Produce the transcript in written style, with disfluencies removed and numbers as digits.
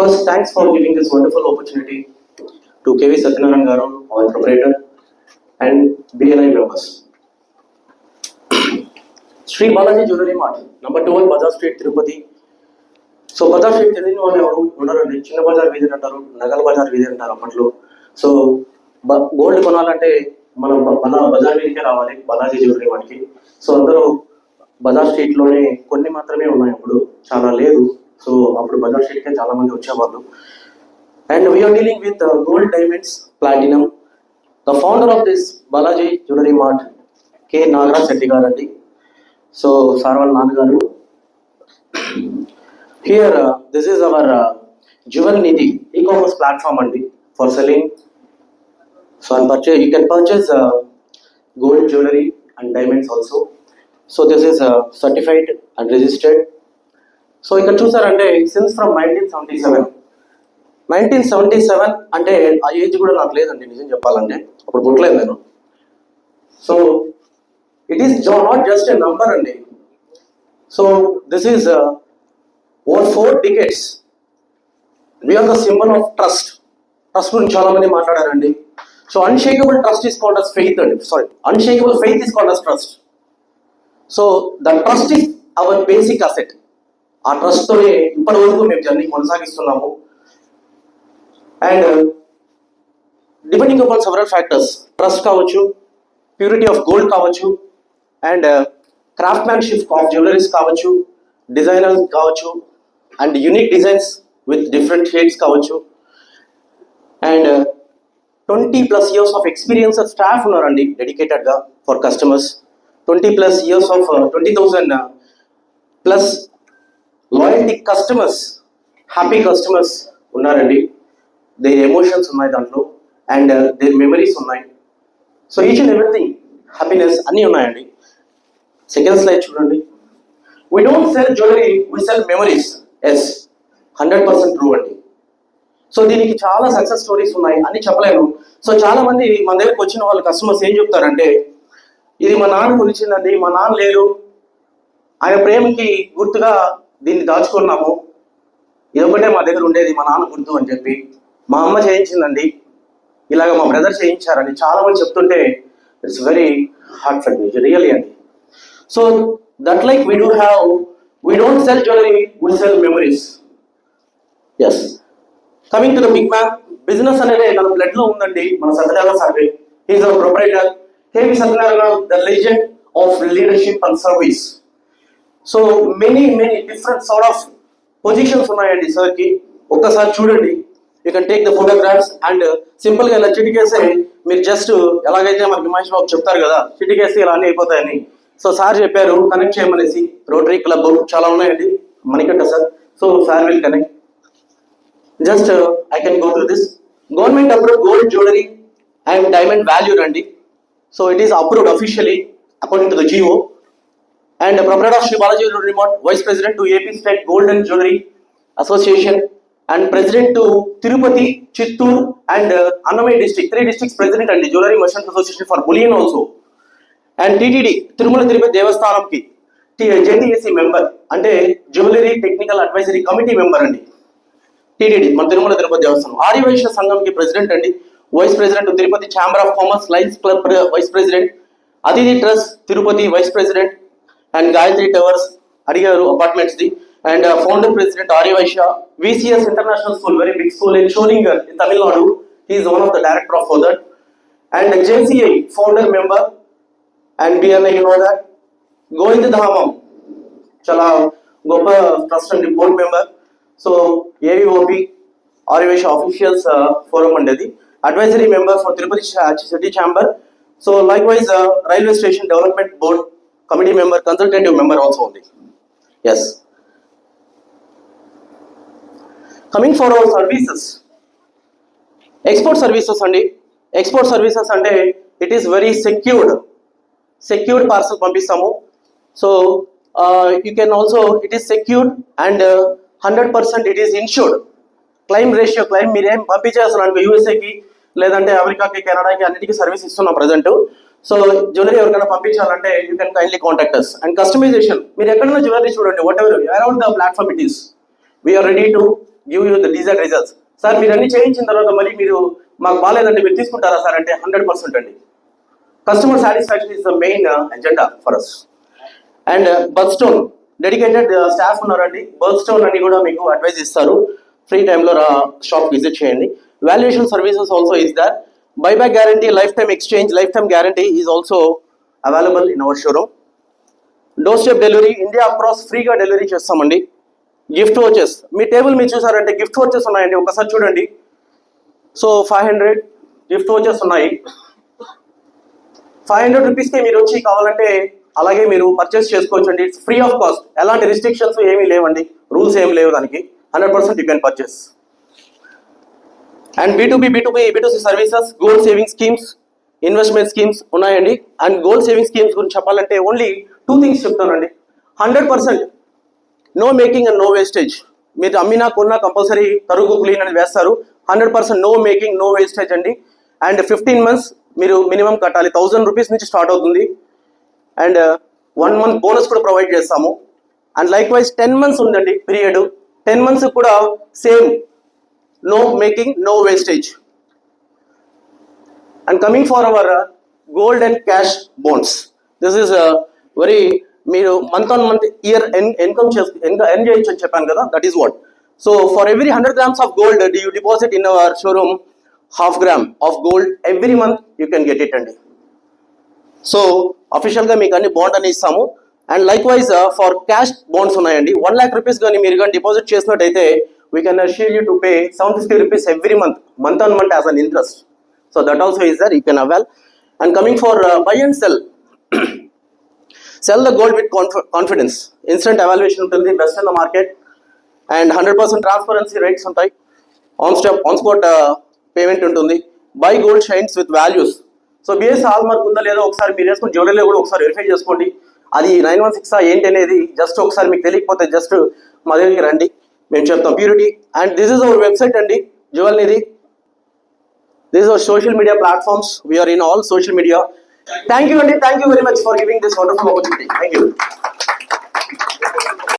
First, thanks for giving this wonderful opportunity to KV Satyanarayan Garu, our proprietor, and BNI members. Sri Balaji Jewelry Mart, number 12 Bazaar Street, Tirupati. So Bazaar Street తెలియని వాళ్ళు ఎవరు ఉన్నారండి. చిన్న బజార్ వీధి అంటారు, నగల బజార్ వీధి అంటారు అప్పట్లో. సో గోల్డ్ కొనాలంటే మనం బజార్ వీధికే రావాలి, బాలాజీ జ్యువెలరీ వాటికి. సో అందరూ బజార్ స్ట్రీట్లోనే కొన్ని మాత్రమే ఉన్నాయి, అప్పుడు చాలా లేదు. సో అప్పుడు బజార్ స్ట్రీట్కే చాలా మంది వచ్చేవాళ్ళు. And we are dealing with gold, diamonds, platinum. The founder of this Balaji jewellery Mart K Nagaraj Shetty garu అండి. సో సార్ వాళ్ళ నాన్నగారు. Here, this is our Jewel Nidhi e-commerce platform for selling. So, you can purchase gold jewelry and diamonds also. So, this is certified and registered. So, you can choose since from 1977. 1977 అంటే ఆ age కూడా నాకు లేదండి, నిజం చెప్పాలంటే అప్పుడు పుట్టలేదు నేను. So it is not just a number అండి. So this is over 4 decades we are the symbol of trust. Trust గురించి చాలా మంది మాట్లాడారండి. So unshakable trust is called as faith అండి. Unshakable faith is called as trust. So the trust is our basic asset. ఆ trust తోనే ఇప్పటి వరకు మేము జర్నీ కొనసాగిస్తున్నాము. And depending upon several factors, trust కావచ్చు, ప్యూరిటీ ఆఫ్ గోల్డ్ కావచ్చు, and craftsmanship of jewelleries కావచ్చు, డిజైనర్ కావచ్చు, and unique designs with different shades కావచ్చు. And 20+ years of experience staff ఉన్నారండి డెడికేటెడ్గా for customers. 20+ years of 20,000+ loyalty customers, happy customers ఉన్నారండి. Their emotions ఉన్నాయి దాంట్లో, అండ్ దేర్ మెమరీస్ ఉన్నాయి. So each and everything, happiness అన్నీ ఉన్నాయండి. సెకండ్ స్లైడ్ చూడండి. We don't sell jewelry, we sell memories. Yes, 100% true అండి. సో దీనికి చాలా సక్సెస్ స్టోరీస్ ఉన్నాయి అని చెప్పలేను. సో చాలా మంది మన దగ్గరికి వచ్చిన వాళ్ళు కస్టమర్స్ ఏం చెప్తారంటే, ఇది మా నాన్న కొనిచ్చిందండి, మా నాన్న లేరు, ఆయన ప్రేమకి గుర్తుగా దీన్ని దాచుకున్నాము, ఇదొకటే మా దగ్గర ఉండేది మా నాన్న గుర్తు అని చెప్పి, మా అమ్మ చేయించిందండి, ఇలాగ మా బ్రదర్ చేయించారండి చాలా మంది చెప్తుంటే it's very heartfelt really అండి. So that like we don't sell jewelry, we sell memories. Yes, coming to the big man, business అనేది మన బ్లడ్ లో ఉందండి. మన Satyanarayana sir, he is our proprietor. KV Satyanarayan, the legend of leadership and service. So many different sort of positions ఉన్నాయండి sir కి. ఒక్కసారి చూడండి, you can take the photographs and simple గా ఇలా చిటికేస్తే మీరు జస్ట్ ఎలాగైతే మనకి మహేష్ బాబు చెప్తారు కదా, చిటికేస్తే ఇలా అన్నీ అయిపోతాయని. సో సార్ చెప్పారు కనెక్ట్ చేయమనేసి. రోటరీ క్లబ్ చాలా ఉన్నాయండి, Manikanta sir. So sir will connect. Just I can go through this. Government approve gold jewellery and diamond valued అండి. So it is approved officially according to the GO. And proprietor of Shri Balaji jewellery mart, vice president to AP state gold and jewellery association, and president to Tirupati, Chittoor and Annamayya district, 3 districts president అండి jewellery merchants association for bullion also. And TTD Tirumala Tirupati దేవస్థానంకి JTAC member, అంటే jewellery technical advisory committee member అండి TTD మన తిరుమల తిరుపతి దేవస్థానం. ఆర్యవైశ్య సంఘంకి president అండి, vice president Tirupati chamber of commerce lions club vice president, Athithi trust Tirupati vice president, and Gayatri towers అడిగారు apartments ది, and founder president Aryavysya. VCS international school, very big school in Sholinghur in Tamil Nadu, he is one of the director of that. And JCI founder member, and BNI you know that. Govinda Dhamam చాలా గొప్ప trust అండి, board member. So AVOP Aryavysya officials forum అండి, advisory member for Tirupati city chamber. So likewise railway station development board committee member, consultative member also ఉంది. Yes, coming for our services, export services అండి. Export services అంటే it is very secured parcel పంపిస్తాము. So you can also, it is secured and 100% it is insured. Claim ratio, claim మీరేం పంపించేస్తున్నారు అనుకో యూఎస్ఏకి, లేదంటే అమెరికాకి, కెనడాకి, అన్నిటికీ service ఇస్తున్నాం ప్రజెంట్. సో జ్యువెలరీ ఎవరికైనా పంపించాలంటే you can kindly contact us. And customization, మీరు ఎక్కడైనా జ్యువెలరీ చూడండి, whatever around the platform it is, we are ready to give you the desired results. Sir మీరు అన్ని చేయించిన తర్వాత మళ్ళీ మీరు మాకు బాగాలేదంటే మీరు తీసుకుంటారా సార్ అంటే 100% అండి. Customer satisfaction is the main agenda for us. And birthstone dedicated staff ఉన్నారండి. బర్త్స్టోన్ అని కూడా మీకు అడ్వైజ్ ఇస్తారు. ఫ్రీ టైంలో షాప్ విజిట్ చేయండి. Valuation services also is there. Buyback guarantee, lifetime exchange, lifetime guarantee is also available in our showroom. Doorstep delivery India across ఫ్రీగా delivery చేస్తామండి. Gift watches మీ table మీరు చూసారంటే gift watches ఉన్నాయండి, ఒకసారి చూడండి. So 500 gift watches ఉన్నాయి. 500 రూపీస్కే మీరు వచ్చి కావాలంటే అలాగే మీరు పర్చేస్ చేసుకోవచ్చు అండి. It's free of cost. ఎలాంటి రిస్ట్రిక్షన్స్ ఏమీ లేవండి, రూల్స్ ఏమి లేవు దానికి. 100% you can purchase. And B2B services, gold saving schemes, investment schemes ఉన్నాయండి. అండ్ గోల్డ్ సేవింగ్ స్కీమ్స్ గురించి చెప్పాలంటే ఓన్లీ 2 థింగ్స్ చెప్తానండి. 100% no making and no wastage. మీరు అమ్మినా కొన్నా కంపల్సరీ తరుగు క్లీన్ అని వేస్తారు. 100% నో మేకింగ్ నో వేస్టేజ్ అండి. అండ్ 15 months మీరు మినిమం కట్టాలి. 1000 రూపీస్ నుంచి స్టార్ట్ అవుతుంది. అండ్ 1 month బోనస్ కూడా ప్రొవైడ్ చేస్తాము. అండ్ లైక్ వైజ్ 10 months ఉందండి పీరియడ్. 10 months కూడా same no making no wastage. And coming for our gold and cash bonus, this is very మీరు month on month year income earn చేయొచ్చు అని చెప్పాను కదా, that is what. So for every 100 grams of gold you deposit in our showroom, 1/2 gram of gold every month you can get it అండి. So అఫీషియల్గా మీకు అన్ని bond అని ఇస్తాము. And likewise for cash bonds ఉన్నాయండి. 1 lakh rupees కానీ మీరు కానీ డిపాజిట్ చేసినట్టయితే we can assure you to pay 750 rupees every month on month as an interest. So that also is there, you can avail. And coming for buy and sell, sell the gold with confidence. Instant evaluation ఉంటుంది, best in the market. And 100% transparency rates ఉంటాయి. On spot payment ఉంటుంది. Buy gold shines with values. So BIS hallmark ఉందా లేదా ఒకసారి మీరు వేసుకుని జ్యువెలరీలో కూడా ఒకసారి వెరిఫై చేసుకోండి. అది 916 ఏంటి అనేది జస్ట్ ఒకసారి మీకు తెలియకపోతే జస్ట్ మా దగ్గరికి రండి, మేము చెప్తాం purity. And this is our website అండి, jewellery. This is our social media platforms. We're in all social media. Thank you, Andy. Thank you very much for giving this wonderful opportunity. Thank you.